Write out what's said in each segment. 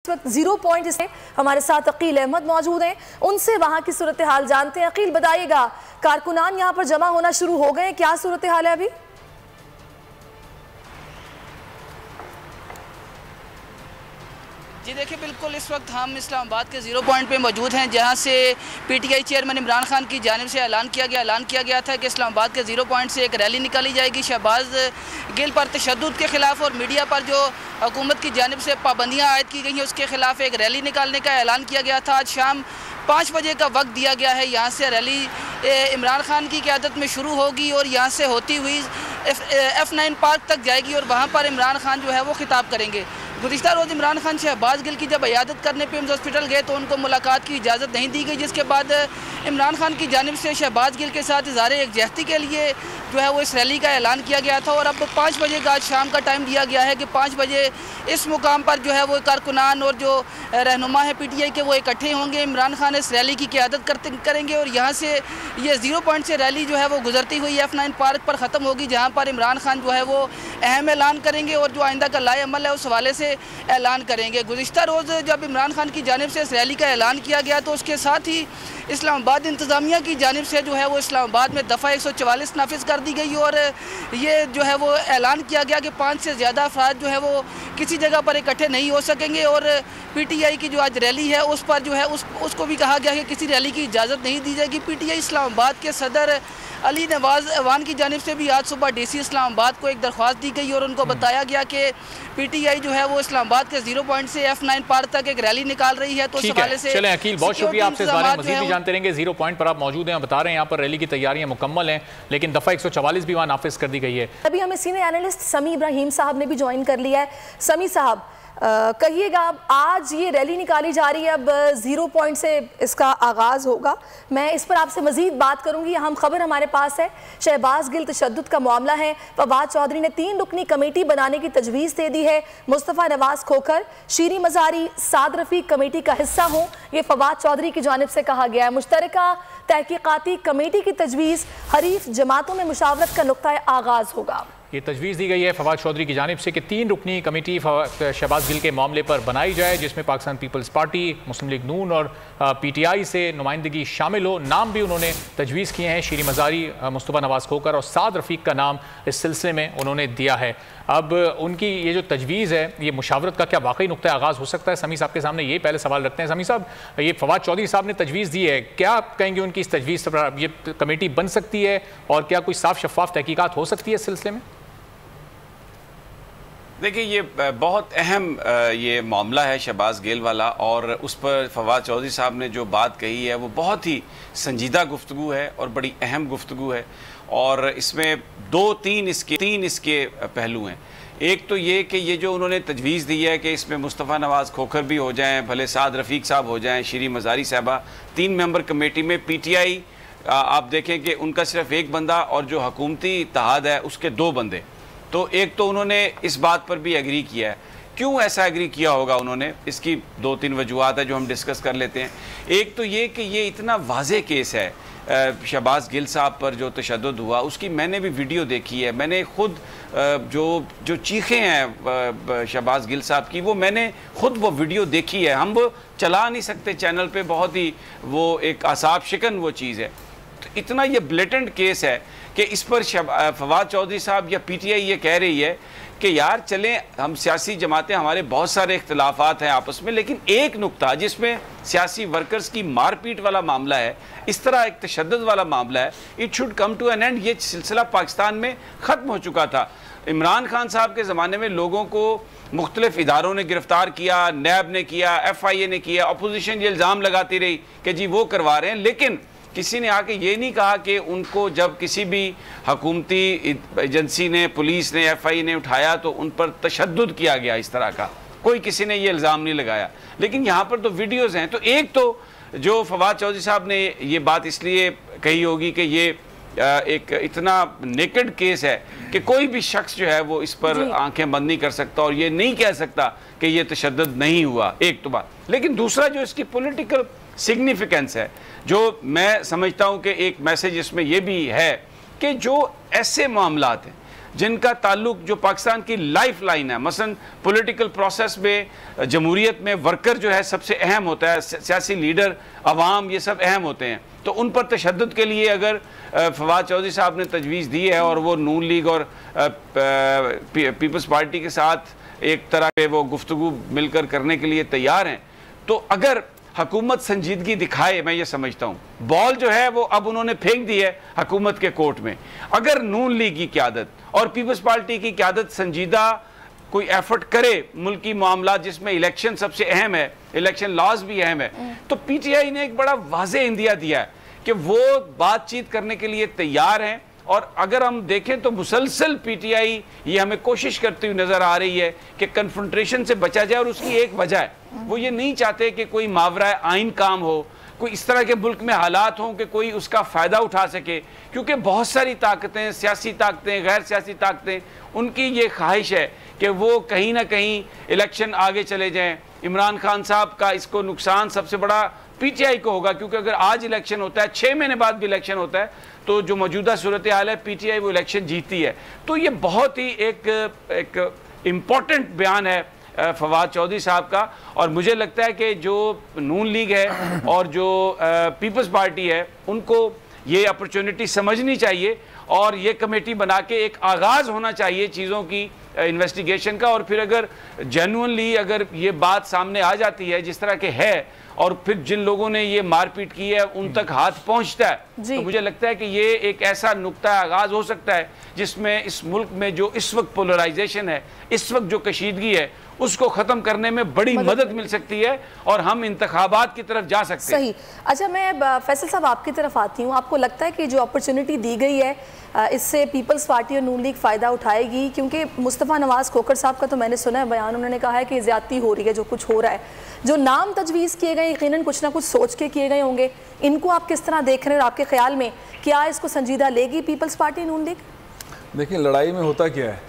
वक्त 0 पॉइंट इसमें हमारे साथ अकील अहमद मौजूद हैं, उनसे वहां की सूरत हाल जानते हैं। अकील बताइएगा, कारकुनान यहाँ पर जमा होना शुरू हो गए, क्या सूरत हाल है अभी? जी देखिए, बिल्कुल इस वक्त हम इस्लामाबाद के 0 पॉइंट पे मौजूद हैं, जहां से पीटीआई चेयरमैन इमरान खान की जानिब से ऐलान किया गया था कि इस्लामाबाद के 0 पॉइंट से एक रैली निकाली जाएगी शहबाज गिल पर तशद्दुद के ख़िलाफ़, और मीडिया पर जो हुकूमत की जानिब से पाबंदियाँ आयद की गई हैं उसके ख़िलाफ़ एक रैली निकालने का ऐलान किया गया था। आज शाम 5 बजे का वक्त दिया गया है। यहाँ से रैली इमरान खान की क़यादत में शुरू होगी और यहाँ से होती हुई F9 पार्क तक जाएगी और वहाँ पर इमरान खान जो है वो खिताब करेंगे। गुज़िश्ता रोज़ इमरान खान शहबाज गिल की जब इयादत करने पे एम्स हॉस्पिटल गए तो उनको मुलाकात की इजाज़त नहीं दी गई, जिसके बाद इमरान खान की जानिब से शहबाज गिल के साथ इज़हार यकजहती के लिए जो है वो इस रैली का ऐलान किया गया था। और अब 5 बजे का आज शाम का टाइम दिया गया है कि 5 बजे इस मुकाम पर जो है वो कारकुनान और जो रहनुमा है पीटीआई के वो इकट्ठे होंगे। इमरान खान इस रैली की क़यादत करेंगे और यहाँ से ये 0 पॉइंट से रैली जो है वो गुजरती हुई F9 पार्क पर ख़त्म होगी, जहाँ पर इमरान खान जो है वो अहम ऐलान करेंगे और जो आइंदा का लाए अमल है उस हवाले से ऐलान करेंगे। गुज़िश्ता रोज़ जब इमरान खान की जानिब से इस रैली का ऐलान किया गया तो उसके साथ ही इस्लामाबाद इंतज़ामिया की जानिब से जो है वो इस्लामाबाद में दफ़ा 144 नाफिज कर दी गई और ये जो है वो ऐलान किया गया कि 5 से ज़्यादा अफराद जो है वो किसी जगह पर इकट्ठे नहीं हो सकेंगे। और पीटीआई की जो आज रैली है उस पर जो है उसको भी कहा गया कि किसी रैली की इजाज़त नहीं दी जाएगी। पीटीआई इस्लामाबाद के सदर अली नवाज़ अवान की जानिब से भी आज सुबह डीसी इस्लामाबाद को एक दरख्वास्त दी गई और उनको बताया गया कि पीटीआई जो है वो इस्लामाबाद के 0 पॉइंट से F9 पार्क तक एक रैली निकाल रही है। तो इस हवाले से चलें अकील, बहुत शुक्रिया, आपसे इस बारे में मज़ीद भी जानते रहेंगे। 0 पॉइंट पर आप मौजूद हैं, बता रहे हैं यहाँ पर रैली की तैयारियां मुकम्मल हैं, लेकिन दफ़ा 144 भी वहाँ नाफिज कर दी गई है। अभी हमें सीनियर एनालिस्ट समी इब्राहिम साहब ने भी ज्वाइन कर लिया है। समी साहब कहिएगा, आज ये रैली निकाली जा रही है, अब 0 पॉइंट से इसका आगाज़ होगा। मैं इस पर आपसे मजीद बात करूंगी। अहम खबर हमारे पास है, शहबाज गिल तशद्दुद का मामला है। फवाद चौधरी ने 3 रुकनी कमेटी बनाने की तजवीज़ दे दी है। मुस्तफ़ा नवाज खोखर, शीरी मज़ारी, साद रफ़ीक कमेटी का हिस्सा हों, ये फवाद चौधरी की जानिब से कहा गया है। मुश्तरका तहकीकाती कमेटी की तजवीज़, हरीफ जमातों में मुशावरत का नुक्ता आगाज़ होगा। ये तजवीज़ दी गई है फवाद चौधरी की जानिब से कि 3 रुकनी कमेटी शहबाज गिल के मामले पर बनाई जाए, जिसमें पाकिस्तान पीपल्स पार्टी, मुस्लिम लीग नून और पीटीआई से नुमाइंदगी शामिल हो। नाम भी उन्होंने तजवीज़ किए हैं, शीरी मज़ारी, मुस्तफ़ा नवाज खोकर और साद रफ़ीक का नाम इस सिलसिले में उन्होंने दिया है। अब उनकी ये जो तजवीज़ है, ये मुशावरत का क्या वाकई नुक्ता आगाज़ हो सकता है? समी साहब के सामने ये पहले सवाल रखते हैं। समी साहब, ये फवाद चौधरी साहब ने तजवीज़ दी है, क्या आप कहेंगे उनकी इस तजवीज़ पर ये कमेटी बन सकती है और क्या कोई साफ शफाफ तहकीकात हो सकती है इस सिलसिले में? देखिए, ये बहुत अहम ये मामला है शहबाज गिल वाला, और उस पर फवाद चौधरी साहब ने जो बात कही है वो बहुत ही संजीदा गुफ्तगू है और बड़ी अहम गुफ्तगू है। और इसमें 3 इसके पहलू हैं। एक तो ये कि ये जो उन्होंने तजवीज़ दी है कि इसमें मुस्तफ़ा नवाज खोखर भी हो जाएं, भले साद रफ़ीक साहब हो जाएं, शीरी मज़ारी साहबा, 3 मेंबर कमेटी में पीटीआई आप देखें कि उनका सिर्फ 1 बंदा और जो हुकूमती इत्तेहाद है उसके 2 बंदे। तो एक तो उन्होंने इस बात पर भी एग्री किया है। क्यों ऐसा एग्री किया होगा उन्होंने, इसकी 2-3 वजूहात है जो हम डिस्कस कर लेते हैं। एक तो ये कि ये इतना वाज़ेह केस है शहबाज गिल साहब पर जो तशद्दुद हुआ, उसकी मैंने भी वीडियो देखी है। मैंने खुद जो चीखें हैं शहबाज गिल साहब की, वो मैंने खुद वो वीडियो देखी है। हम वो चला नहीं सकते चैनल पे, बहुत ही वो एक आसाब शिकन वो चीज़ है। तो इतना ये ब्लेटेंट केस है कि इस पर फवाद चौधरी साहब या पीटीआई ये कह रही है कि यार चलें, हम सियासी जमातें, हमारे बहुत सारे इख्तलाफात हैं आपस में, लेकिन एक नुक्ता जिसमें सियासी वर्कर्स की मारपीट वाला मामला है, इस तरह एक तशद्दुद वाला मामला है, it should come to an end. ये सिलसिला पाकिस्तान में ख़त्म हो चुका था। इमरान खान साहब के ज़माने में लोगों को मुख्तलिफ इदारों ने गिरफ्तार किया, नैब ने किया, FIA ने किया, अपोजिशन ये इल्ज़ाम लगाती रही कि जी वो करवा रहे हैं, लेकिन किसी ने आके ये नहीं कहा कि उनको जब किसी भी हुकूमती एजेंसी ने, पुलिस ने, FIA ने उठाया तो उन पर तशद्दुद किया गया। इस तरह का कोई किसी ने ये इल्ज़ाम नहीं लगाया। लेकिन यहाँ पर तो वीडियोज़ हैं। तो एक तो जो फवाद चौधरी साहब ने ये बात इसलिए कही होगी कि ये एक इतना नेकेड केस है कि कोई भी शख्स जो है वो इस पर आंखें बंद नहीं कर सकता और ये नहीं कह सकता कि ये तशद्दुद नहीं हुआ। एक तो बात, लेकिन दूसरा जो इसकी पॉलिटिकल सिग्निफिकेंस है, जो मैं समझता हूँ कि एक मैसेज इसमें यह भी है कि जो ऐसे मामलात हैं जिनका ताल्लुक जो पाकिस्तान की लाइफ लाइन है, मसलन पॉलिटिकल प्रोसेस में, जमहूरियत में वर्कर जो है सबसे अहम होता है, सियासी लीडर, अवाम, ये सब अहम होते हैं। तो उन पर तशद्दुद के लिए अगर फवाद चौधरी साहब ने तजवीज़ दी है और वो नून लीग और पीपल्स पार्टी के साथ एक तरह के वो गुफ्तगू मिलकर करने के लिए तैयार हैं, तो अगर हुकूमत संजीदगी दिखाए, मैं ये समझता हूँ बॉल जो है वो अब उन्होंने फेंक दी है हुकूमत के कोर्ट में। अगर नून लीग की क़यादत और पीपल्स पार्टी की क़यादत संजीदा कोई एफर्ट करे मुल्की मामला जिसमें इलेक्शन सबसे अहम है, इलेक्शन लॉज भी अहम है, तो पीटीआई ने एक बड़ा वाज़ेह इंदिया दिया है कि वो बातचीत करने के लिए तैयार हैं। और अगर हम देखें तो मुसलसल पीटीआई ये हमें कोशिश करती हुई नज़र आ रही है कि कन्फ्रंटेशन से बचा जाए, और उसकी एक वजह है, वो ये नहीं चाहते कि कोई मावरा आइन काम हो, कोई इस तरह के मुल्क में हालात हों कि कोई उसका फ़ायदा उठा सके, क्योंकि बहुत सारी ताकतें, सियासी ताकतें, गैर सियासी ताकतें, उनकी ये ख्वाहिश है कि वो कहीं ना कहीं इलेक्शन आगे चले जाएं। इमरान खान साहब का इसको नुकसान सबसे बड़ा पीटीआई को होगा, क्योंकि अगर आज इलेक्शन होता है, 6 महीने बाद भी इलेक्शन होता है, तो जो मौजूदा सूरत हाल है पीटीआई वो इलेक्शन जीतती है। तो ये बहुत ही एक इम्पॉर्टेंट बयान है फवाद चौधरी साहब का, और मुझे लगता है कि जो नून लीग है और जो पीपल्स पार्टी है उनको ये अपॉर्चुनिटी समझनी चाहिए और ये कमेटी बना के एक आगाज़ होना चाहिए चीज़ों की इन्वेस्टिगेशन का। और फिर अगर जेन्युइनली अगर ये बात सामने आ जाती है जिस तरह के है, और फिर जिन लोगों ने ये मारपीट की है उन तक हाथ पहुंचता है, तो मुझे लगता है कि ये एक ऐसा नुक्ता आगाज हो सकता है जिसमें इस मुल्क में जो इस वक्त पोलराइजेशन है, इस वक्त जो कशीदगी है, उसको ख़त्म करने में बड़ी मदद मिल सकती है और हम इंतखाबात की तरफ जा सकते हैं। सही। अच्छा, मैं फैसल साहब आपकी तरफ आती हूँ। आपको लगता है कि जो अपॉर्चुनिटी दी गई है इससे पीपल्स पार्टी और नून लीग फ़ायदा उठाएगी? क्योंकि मुस्तफ़ा नवाज़ खोखर साहब का तो मैंने सुना है बयान, उन्होंने कहा है कि ज़्यादती हो रही है जो कुछ हो रहा है। जो नाम तजवीज़ किए गए यकीनन कुछ ना कुछ सोच के किए गए होंगे, इनको आप किस तरह देख रहे हैं और आपके ख्याल में क्या इसको संजीदा लेगी पीपल्स पार्टी नून लीग? देखिए, लड़ाई में होता क्या है,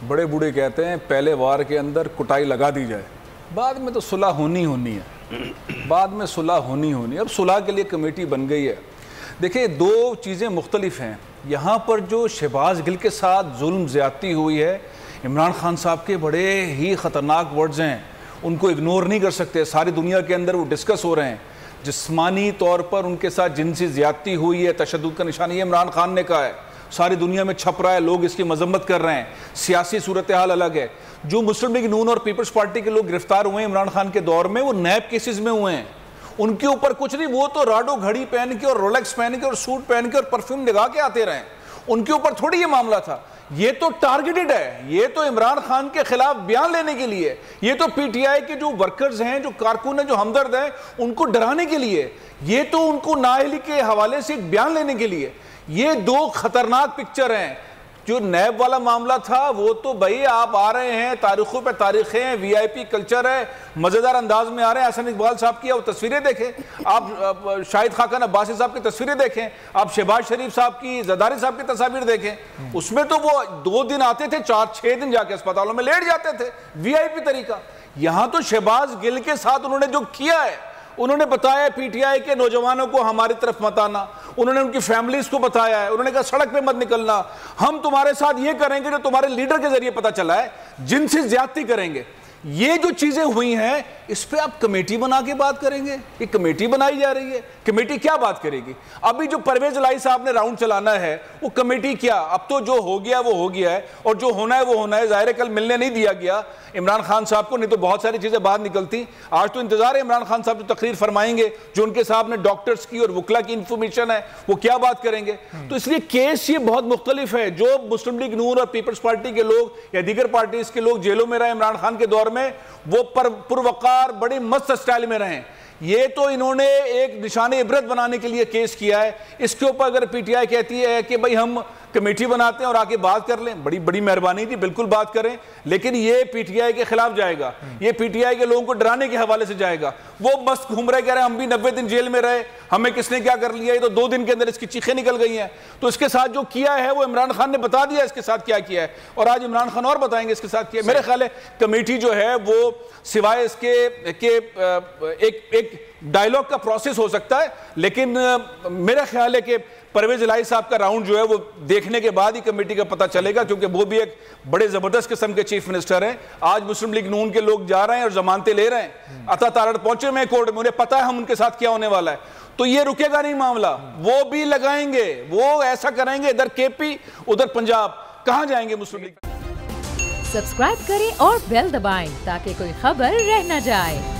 बड़े बूढ़े कहते हैं पहले वार के अंदर कुटाई लगा दी जाए, बाद में तो सुलह होनी है, बाद में सुलह होनी। अब सुलह के लिए कमेटी बन गई है। देखिए, दो चीज़ें मुख्तलिफ हैं। यहाँ पर जो शहबाज गिल के साथ जुल्म ज़्यादती हुई है, इमरान खान साहब के बड़े ही ख़तरनाक वर्ड्स हैं, उनको इग्नोर नहीं कर सकते। सारी दुनिया के अंदर वो डिस्कस हो रहे हैं। जिस्मानी तौर पर उनके साथ जिनसी ज़्यादती हुई है, तशद्दुद का निशान, ये इमरान खान ने कहा है, सारी दुनिया में छप रहा है, लोग इसकी मजम्मत कर रहे हैं। सियासी सूरत हाल अलग है। जो मुस्लिम लीग नून और पीपल्स पार्टी के लोग गिरफ्तार हुए हैं इमरान खान के दौर में, वो नैब केसेस में हुए हैं, उनके ऊपर कुछ नहीं। वो तो राडो घड़ी पहन के और रोलेक्स पहन के और सूट पहन के और परफ्यूम लगा के आते रहे, उनके ऊपर थोड़ी ये मामला था। ये तो टारगेटेड है, ये तो इमरान खान के खिलाफ बयान लेने के लिए, ये तो पीटीआई के जो वर्कर्स हैं, जो कारकुन हैं, जो हमदर्द हैं, उनको डराने के लिए, ये तो उनको नाअहली के हवाले से एक बयान लेने के लिए। ये दो खतरनाक पिक्चर हैं। जो नैब वाला मामला था वो तो भाई आप आ रहे हैं, तारीखों पे तारीखें हैं, वीआईपी कल्चर है, मज़ेदार अंदाज में आ रहे हैं। हसन इकबाल साहब की वो तस्वीरें देखें, आप शाहिद खाकन अब्बासी साहब की तस्वीरें देखें, आप शहबाज शरीफ साहब की, जरदारी साहब की तस्वीर देखें, उसमें तो वो 2 दिन आते थे, 4-6 दिन जाके अस्पतालों में लेट जाते थे, वीआईपी तरीका। यहाँ तो शहबाज गिल के साथ उन्होंने जो किया है, उन्होंने बताया पीटीआई के नौजवानों को हमारी तरफ मत आना, उन्होंने उनकी फैमिलीज को बताया है, उन्होंने कहा सड़क पे मत निकलना, हम तुम्हारे साथ ये करेंगे जो तुम्हारे लीडर के जरिए पता चला है, जिनसे ज्यादती करेंगे। ये जो चीजें हुई हैं इस पे आप कमेटी बना के बात करेंगे? ये कमेटी बनाई जा रही है, कमेटी क्या बात करेगी? अभी जो परवेज इलाही साहब ने राउंड चलाना है वो कमेटी क्या, अब तो जो हो गया वो हो गया है और जो होना है वो होना है। जाहिर है कल मिलने नहीं दिया गया इमरान खान साहब को, नहीं तो बहुत सारी चीजें बाहर निकलती। आज तो इंतजार है इमरान खान साहब जो तकरीर फरमाएंगे, जो उनके साहब ने डॉक्टर्स की और वकला की इंफॉर्मेशन है वो क्या बात करेंगे। तो इसलिए केस ये बहुत मुख्तलिफ है। जो मुस्लिम लीग नून और पीपल्स पार्टी के लोग या दीगर पार्टीज के लोग जेलों में रहे इमरान खान के दौर में, वो पुरवकार बड़ी मस्त स्टाइल में रहे। ये तो इन्होंने एक निशान इबरत बनाने के लिए केस किया है। इसके ऊपर अगर पीटीआई कहती है कि भाई हम कमेटी बनाते हैं और आके बात कर लें, बड़ी बड़ी मेहरबानी थी, बिल्कुल बात करें, लेकिन ये पीटीआई के खिलाफ जाएगा, ये पीटीआई के लोगों को डराने के हवाले से जाएगा। वो मस्त घूम रहे, कह रहे हम भी 90 दिन जेल में रहे, हमें किसने क्या कर लिया, ये तो 2 दिन के अंदर इसकी चीखें निकल गई हैं। तो इसके साथ जो किया है वो इमरान खान ने बता दिया इसके साथ क्या किया है, और आज इमरान खान और बताएंगे इसके साथ किया। मेरे ख्याल है कमेटी जो है वो सिवाय इसके एक डायलॉग का प्रोसेस हो सकता है, लेकिन मेरा ख्याल है कि परवेज इलाही साहब का राउंड जो है वो देखने के बाद ही कमेटी का पता चलेगा, क्योंकि वो भी एक बड़े जबरदस्त किस्म के चीफ मिनिस्टर हैं। आज मुस्लिम लीग नून के लोग जा रहे हैं और जमानतें ले रहे हैं, अता तारड़ पहुंचे हुए कोर्ट में, उन्हें पता है हम उनके साथ क्या होने वाला है। तो ये रुकेगा नहीं मामला, वो भी लगाएंगे, वो ऐसा करेंगे, इधर केपी उधर पंजाब, कहां जाएंगे मुस्लिम लीग। सब्सक्राइब करें और बेल दबाएं ताकि कोई खबर रह न जाए।